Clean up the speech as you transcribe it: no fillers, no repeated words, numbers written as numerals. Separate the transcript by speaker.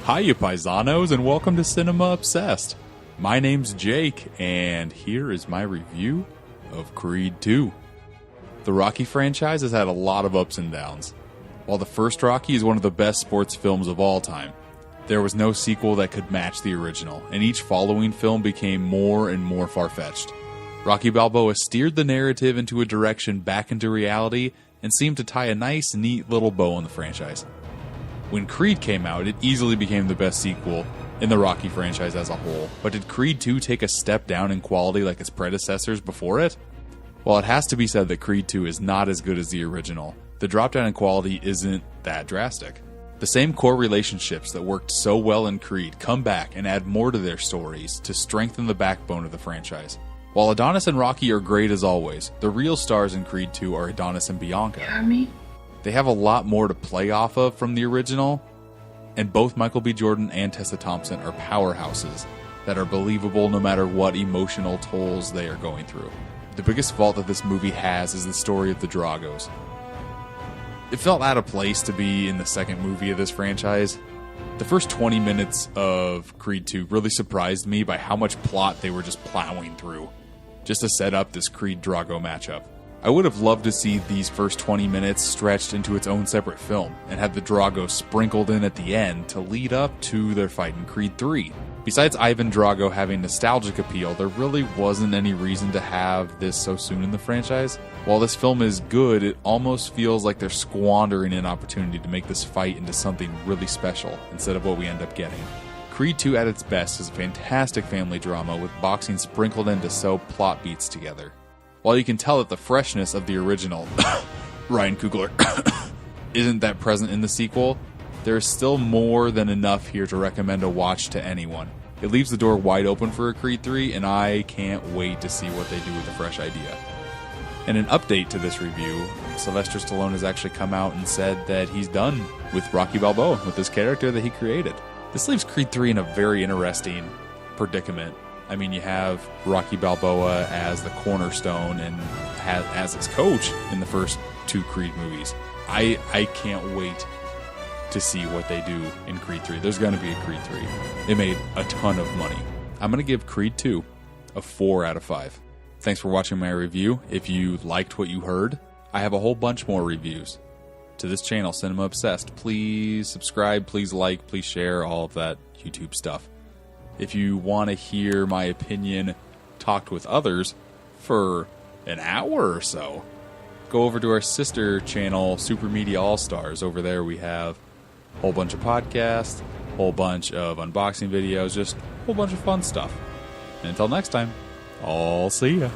Speaker 1: Hi, you paisanos, and welcome to Cinema Obsessed. My name's Jake, and here is my review of Creed 2. The Rocky franchise has had a lot of ups and downs. While the first Rocky is one of the best sports films of all time, there was no sequel that could match the original, and each following film became more and more far-fetched. Rocky Balboa steered the narrative into a direction back into reality and seemed to tie a nice, neat little bow on the franchise. When Creed came out, it easily became the best sequel in the Rocky franchise as a whole, but did Creed 2 take a step down in quality like its predecessors before it? While it has to be said that Creed 2 is not as good as the original, the drop down in quality isn't that drastic. The same core relationships that worked so well in Creed come back and add more to their stories to strengthen the backbone of the franchise. While Adonis and Rocky are great as always, the real stars in Creed 2 are Adonis and Bianca. They have a lot more to play off of from the original, and both Michael B. Jordan and Tessa Thompson are powerhouses that are believable no matter what emotional tolls they are going through. The biggest fault that this movie has is the story of the Dragos. It felt out of place to be in the second movie of this franchise. The first 20 minutes of Creed 2 really surprised me by how much plot they were just plowing through, just to set up this Creed-Drago matchup. I would have loved to see these first 20 minutes stretched into its own separate film, and have the Drago sprinkled in at the end to lead up to their fight in Creed 3. Besides Ivan Drago having nostalgic appeal, there really wasn't any reason to have this so soon in the franchise. While this film is good, it almost feels like they're squandering an opportunity to make this fight into something really special, instead of what we end up getting. Creed 2 at its best is a fantastic family drama with boxing sprinkled in to sew plot beats together. While you can tell that the freshness of the original, Ryan Coogler, isn't that present in the sequel, there is still more than enough here to recommend a watch to anyone. It leaves the door wide open for a Creed 3, and I can't wait to see what they do with a fresh idea. And an update to this review, Sylvester Stallone has actually come out and said that he's done with Rocky Balboa, with this character that he created. This leaves Creed 3 in a very interesting predicament. I mean, you have Rocky Balboa as the cornerstone and as his coach in the first two Creed movies. I can't wait to see what they do in Creed 3. There's going to be a Creed 3. It made a ton of money. I'm going to give Creed 2 a 4 out of 5. Thanks for watching my review. If you liked what you heard, I have a whole bunch more reviews to this channel, Cinema Obsessed. Please subscribe, please like, please share, all of that YouTube stuff. If you want to hear my opinion talked with others for an hour or so, go over to our sister channel, Super Media All-Stars. Over there we have a whole bunch of podcasts, a whole bunch of unboxing videos, just a whole bunch of fun stuff. And until next time, I'll see ya.